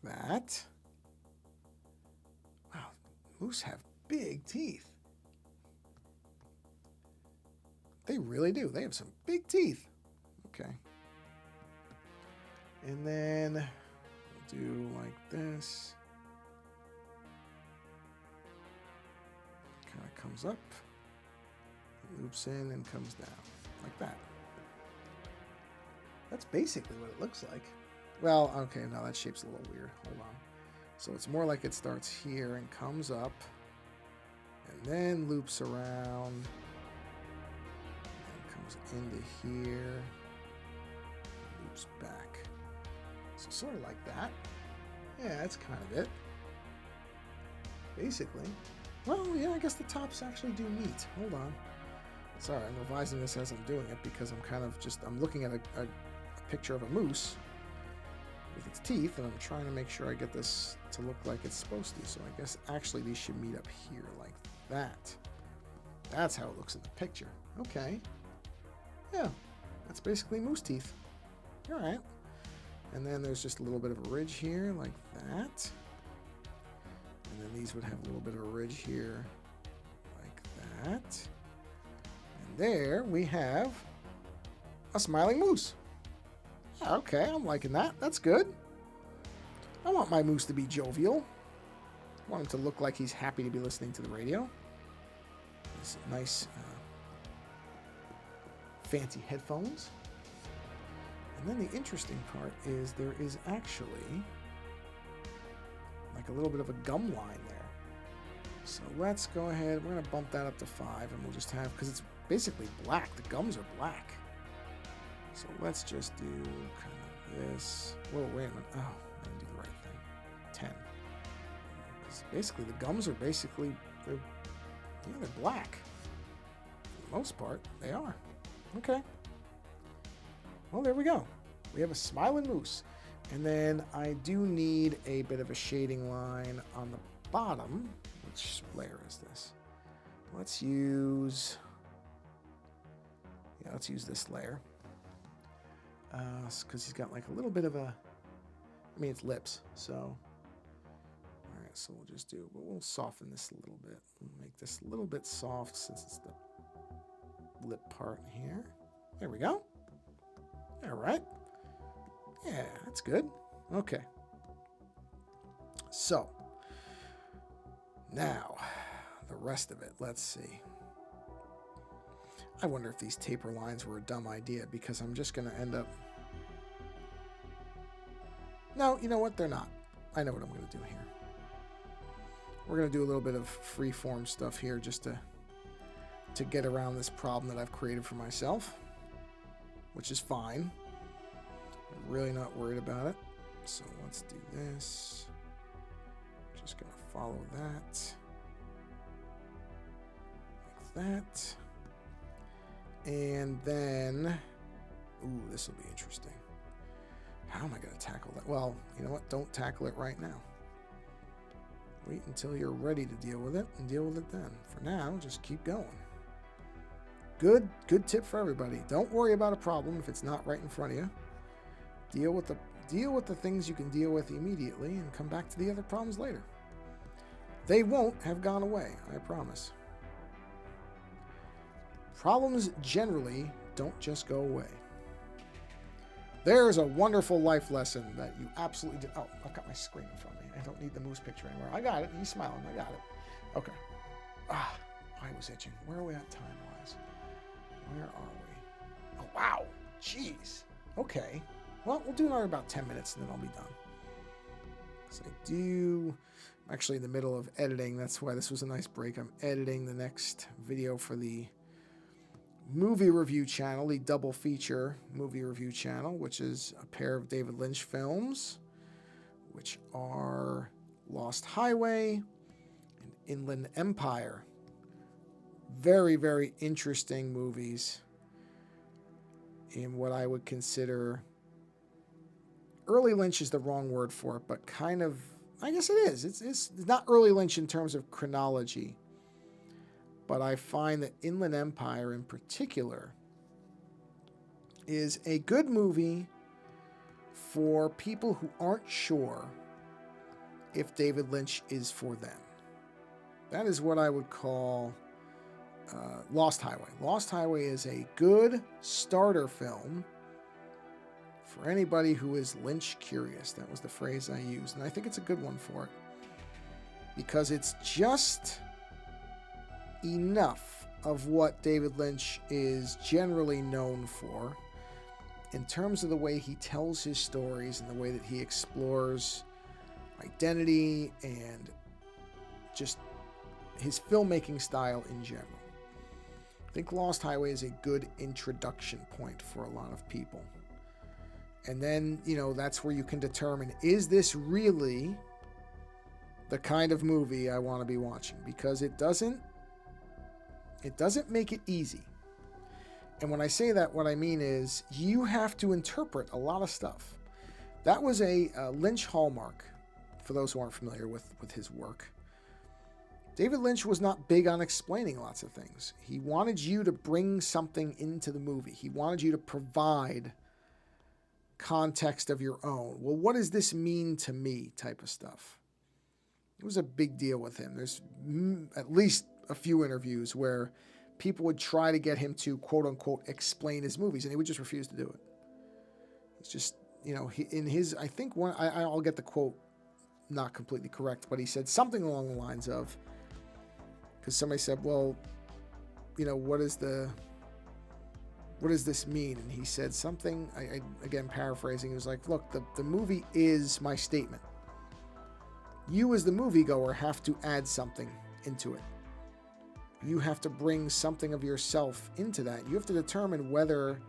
that. Wow, moose have big teeth. They really do. They have some big teeth. Okay. And then we'll do like this. Kind of comes up, loops in, and comes down like that. That's basically what it looks like. Well, okay, no, that shape's a little weird. Hold on. So it's more like it starts here and comes up, and then loops around. Into here, loops back. So sort of like that. Yeah, that's kind of it. Basically. Well, yeah, I guess the tops actually do meet. Hold on. Sorry, I'm revising this as I'm doing it because I'm looking at a picture of a moose with its teeth, and I'm trying to make sure I get this to look like it's supposed to. So I guess actually these should meet up here like that. That's how it looks in the picture. Okay. Yeah, that's basically moose teeth. All right. And then there's just a little bit of a ridge here like that. And then these would have a little bit of a ridge here like that. And there we have a smiling moose. Yeah, okay, I'm liking that. That's good. I want my moose to be jovial. I want him to look like he's happy to be listening to the radio. This nice fancy headphones. And then the interesting part is there is actually like a little bit of a gum line there. So let's go ahead. We're going to bump that up to 5, and we'll just have, because it's basically black. The gums are black. So let's just do kind of this. Whoa, wait a minute. Oh, I didn't do the right thing. 10. Because basically the gums are basically, they're black. For the most part, they are. Okay. Well, there we go. We have a smiling moose. And then I do need a bit of a shading line on the bottom. Which layer is this? Let's use Yeah, let's use this layer. Because he's got like a little bit of a, I mean, it's lips, so. All right, so we'll soften this a little bit. We'll make this a little bit soft since it's the lip part here. There we go. All right. Yeah, that's good. Okay. So, now, the rest of it, let's see. I wonder if these taper lines were a dumb idea, because I'm just going to end up... No, you know what? They're not. I know what I'm going to do here. We're going to do a little bit of free-form stuff here just to get around this problem that I've created for myself, which is fine. I'm really not worried about it. So let's do this. Just going to follow that. Like that. And then, ooh, this will be interesting. How am I going to tackle that? Well, you know what? Don't tackle it right now. Wait until you're ready to deal with it, and deal with it then. For now, just keep going. Good tip for everybody. Don't worry about a problem if it's not right in front of you. Deal with the things you can deal with immediately, and come back to the other problems later. They won't have gone away, I promise. Problems generally don't just go away. There's a wonderful life lesson that you absolutely did. Oh, I've got my screen in front of me. I don't need the moose picture anymore. I got it. He's smiling. I got it. Okay. I was itching. Where are we at time-wise? Where are we? Oh, wow. Jeez. Okay. Well, we'll do another about 10 minutes, and then I'll be done. So I'm actually in the middle of editing. That's why this was a nice break. I'm editing the next video for the movie review channel, the double feature movie review channel, which is a pair of David Lynch films, which are Lost Highway and Inland Empire. Very, very interesting movies in what I would consider, early Lynch is the wrong word for it, but kind of, I guess it is. It's not early Lynch in terms of chronology. But I find that Inland Empire in particular is a good movie for people who aren't sure if David Lynch is for them. That is what I would call Lost Highway. Lost Highway is a good starter film for anybody who is Lynch curious. That was the phrase I used, and I think it's a good one for it. Because it's just enough of what David Lynch is generally known for in terms of the way he tells his stories and the way that he explores identity and just his filmmaking style in general. I think Lost Highway is a good introduction point for a lot of people. And then, that's where you can determine, is this really the kind of movie I want to be watching? Because it doesn't make it easy. And when I say that, what I mean is you have to interpret a lot of stuff. That was a Lynch hallmark, for those who aren't familiar with his work. David Lynch was not big on explaining lots of things. He wanted you to bring something into the movie. He wanted you to provide context of your own. Well, what does this mean to me type of stuff? It was a big deal with him. There's at least a few interviews where people would try to get him to quote unquote explain his movies, and he would just refuse to do it. It's just, I think I'll get the quote not completely correct, but he said something along the lines of, because somebody said, well, what does this mean? And he said something, I again paraphrasing, he was like, look, the movie is my statement. You as the moviegoer have to add something into it. You have to bring something of yourself into that. You have to determine whether...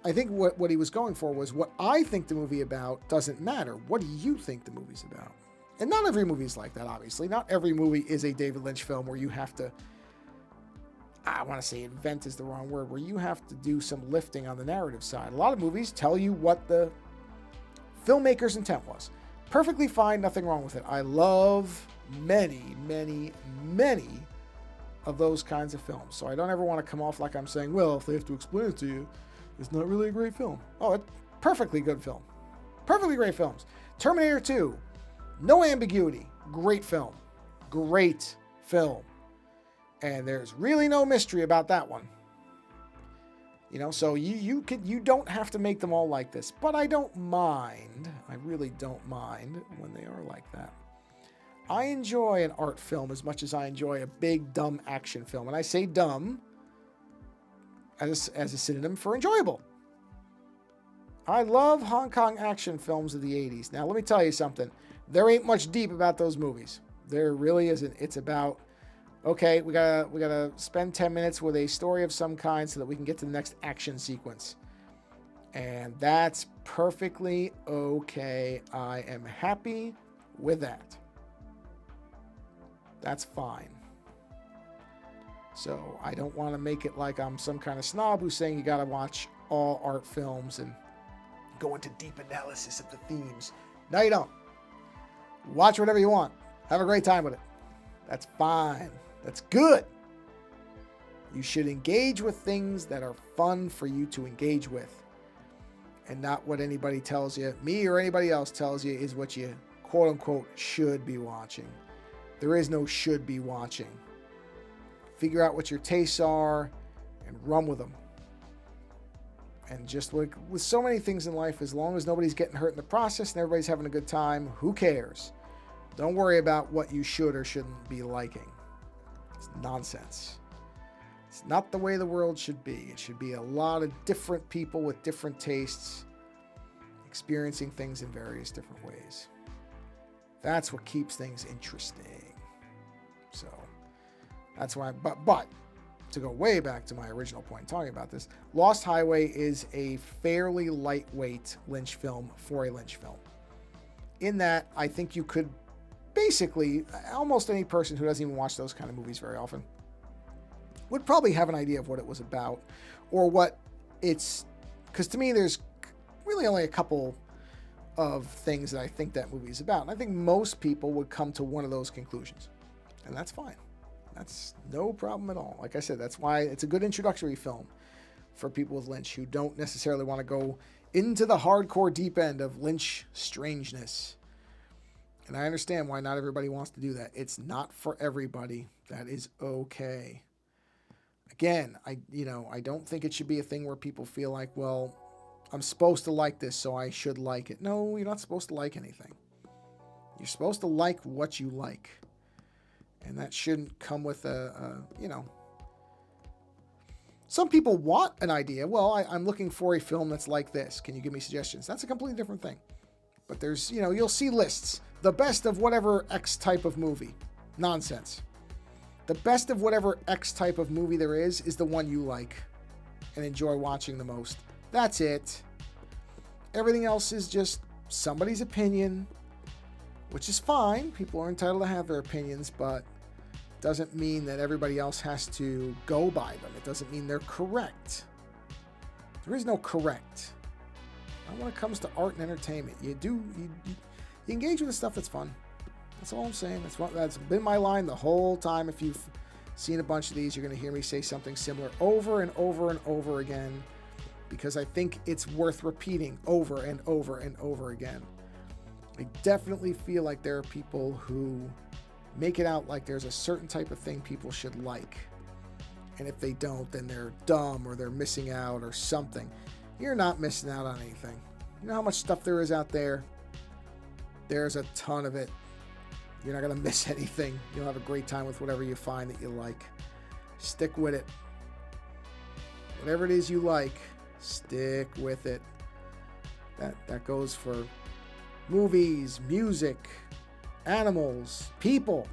I think what he was going for was, what I think the movie about doesn't matter. What do you think the movie's about? And not every movie is like that, obviously. Not every movie is a David Lynch film where you have to... I want to say invent is the wrong word, where you have to do some lifting on the narrative side. A lot of movies tell you what the filmmaker's intent was. Perfectly fine, nothing wrong with it. I love many, many, many of those kinds of films. So I don't ever want to come off like I'm saying, well, if they have to explain it to you, it's not really a great film. Oh, it's perfectly good film. Perfectly great films. Terminator 2, no ambiguity. Great film. Great film. And there's really no mystery about that one. You know, so you don't have to make them all like this. But I don't mind. I really don't mind when they are like that. I enjoy an art film as much as I enjoy a big, dumb action film. And I say dumb as a synonym for enjoyable. I love Hong Kong action films of the 80s. Now, let me tell you something. There ain't much deep about those movies. There really isn't. It's about, okay, we gotta spend 10 minutes with a story of some kind so that we can get to the next action sequence. And that's perfectly okay. I am happy with that. That's fine. So I don't want to make it like I'm some kind of snob who's saying you got to watch all art films and go into deep analysis of the themes. No, you don't. Watch whatever you want. Have a great time with it. That's fine. That's good. You should engage with things that are fun for you to engage with. And not what anybody tells you, me or anybody else tells you, is what you quote unquote should be watching. There is no should be watching. Figure out what your tastes are and run with them. And just like with so many things in life, as long as nobody's getting hurt in the process and everybody's having a good time, who cares? Don't worry about what you should or shouldn't be liking. It's nonsense. It's not the way the world should be. It should be a lot of different people with different tastes, experiencing things in various different ways. That's what keeps things interesting. So that's why, but to go way back to my original point talking about this, Lost Highway is a fairly lightweight Lynch film for a Lynch film. In that, I think you could basically, almost any person who doesn't even watch those kind of movies very often would probably have an idea of what it was about, or what it's, because to me there's really only a couple of things that I think that movie is about. And I think most people would come to one of those conclusions. And that's fine. That's no problem at all. Like I said, that's why it's a good introductory film for people with Lynch who don't necessarily want to go into the hardcore deep end of Lynch strangeness. And I understand why not everybody wants to do that. It's not for everybody. That is okay. Again, I don't think it should be a thing where people feel like, well, I'm supposed to like this, so I should like it. No, you're not supposed to like anything. You're supposed to like what you like. And that shouldn't come with some people want an idea. Well, I'm looking for a film that's like this. Can you give me suggestions? That's a completely different thing. But there's, you'll see lists. The best of whatever X type of movie. Nonsense. The best of whatever X type of movie there is the one you like and enjoy watching the most. That's it. Everything else is just somebody's opinion, which is fine. People are entitled to have their opinions, but doesn't mean that everybody else has to go by them. It doesn't mean they're correct. There is no correct. Not when it comes to art and entertainment. You engage with the stuff that's fun. That's all I'm saying. That's been my line the whole time. If you've seen a bunch of these, you're going to hear me say something similar over and over and over again, because I think it's worth repeating over and over and over again. I definitely feel like there are people who make it out like there's a certain type of thing people should like. And if they don't, then they're dumb or they're missing out or something. You're not missing out on anything. You know how much stuff there is out there? There's a ton of it. You're not going to miss anything. You'll have a great time with whatever you find that you like. Stick with it. Whatever it is you like, stick with it. That goes for movies, music, animals, people.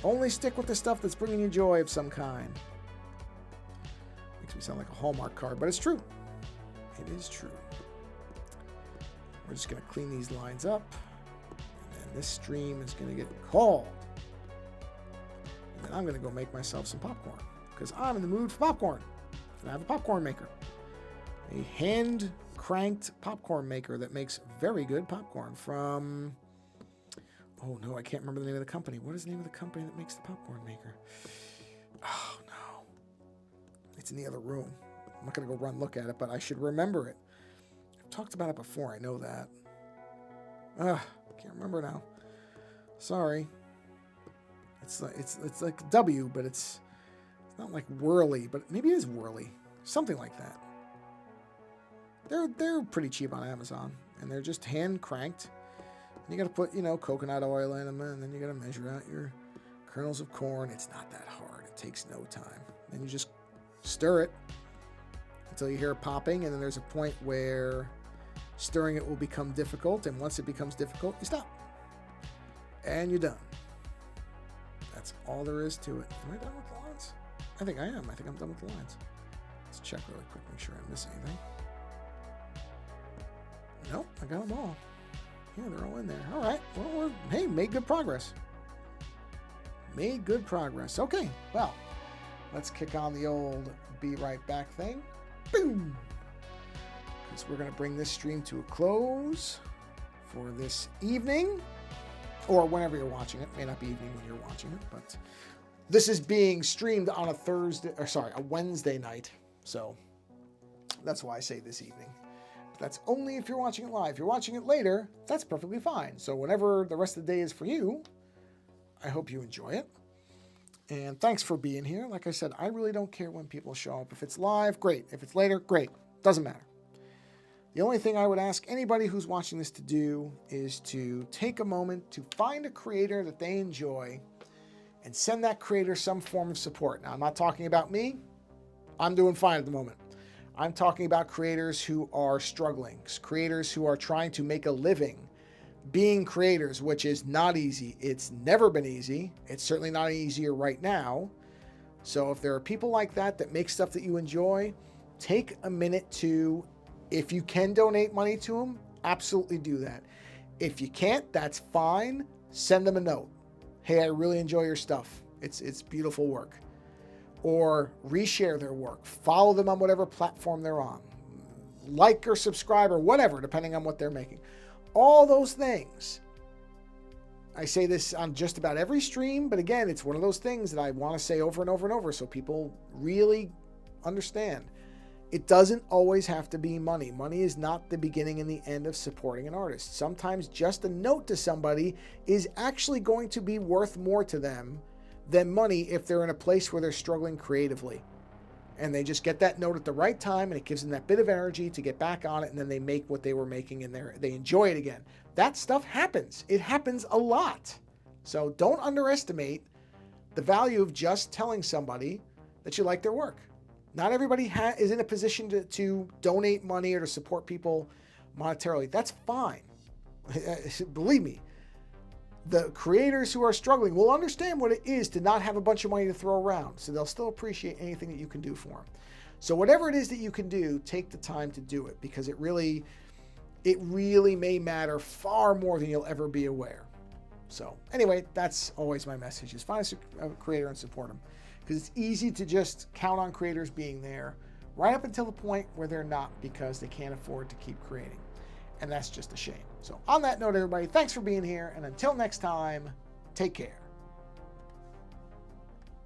Only stick with the stuff that's bringing you joy of some kind. Makes me sound like a Hallmark card, but it's true. It is true. We're just going to clean these lines up. And then this stream is going to get called. And then I'm going to go make myself some popcorn, because I'm in the mood for popcorn. And I have a popcorn maker. A hand-cranked popcorn maker that makes very good popcorn from Oh, no, I can't remember the name of the company. What is the name of the company that makes the popcorn maker? Oh, no. It's in the other room. I'm not going to go run look at it, but I should remember it. I've talked about it before. I know that. Can't remember now. Sorry. It's like W, but it's not like Whirly, but maybe it is Whirly. Something like that. They're pretty cheap on Amazon, and they're just hand cranked. You got to put, coconut oil in them, and then you got to measure out your kernels of corn. It's not that hard. It takes no time. Then you just stir it until you hear it popping, and then there's a point where stirring it will become difficult, and once it becomes difficult, you stop. And you're done. That's all there is to it. Am I done with the lines? I think I am. I think I'm done with the lines. Let's check really quick, make sure I didn't miss anything. Nope, I got them all. Yeah, they're all in there. All right. Well, hey, made good progress. Made good progress. Okay, well, let's kick on the old be right back thing. Boom! Because we're going to bring this stream to a close for this evening, or whenever you're watching it. It may not be evening when you're watching it, but this is being streamed on a Wednesday night. So that's why I say this evening. That's only if you're watching it live. If you're watching it later, that's perfectly fine. So whenever the rest of the day is for you, I hope you enjoy it. And thanks for being here. Like I said, I really don't care when people show up. If it's live, great. If it's later, great. Doesn't matter. The only thing I would ask anybody who's watching this to do is to take a moment to find a creator that they enjoy and send that creator some form of support. Now, I'm not talking about me. I'm doing fine at the moment. I'm talking about creators who are struggling, creators who are trying to make a living being creators, which is not easy. It's never been easy. It's certainly not easier right now. So if there are people like that make stuff that you enjoy, take a minute to, if you can donate money to them, absolutely do that. If you can't, that's fine. Send them a note. Hey, I really enjoy your stuff. It's beautiful work. Or reshare their work. Follow them on whatever platform they're on. Like or subscribe or whatever, depending on what they're making. All those things. I say this on just about every stream, but again, it's one of those things that I want to say over and over and over so people really understand. It doesn't always have to be money. Money is not the beginning and the end of supporting an artist. Sometimes just a note to somebody is actually going to be worth more to them than money if they're in a place where they're struggling creatively. And they just get that note at the right time, and it gives them that bit of energy to get back on it, and then they make what they were making, and they enjoy it again. That stuff happens. It happens a lot. So don't underestimate the value of just telling somebody that you like their work. Not everybody is in a position to donate money or to support people monetarily. That's fine. Believe me. The creators who are struggling will understand what it is to not have a bunch of money to throw around. So they'll still appreciate anything that you can do for them. So whatever it is that you can do, take the time to do it, because it really may matter far more than you'll ever be aware. So anyway, that's always my message, is find a creator and support them. Because it's easy to just count on creators being there right up until the point where they're not, because they can't afford to keep creating. And that's just a shame. So on that note, everybody, thanks for being here. And until next time, take care.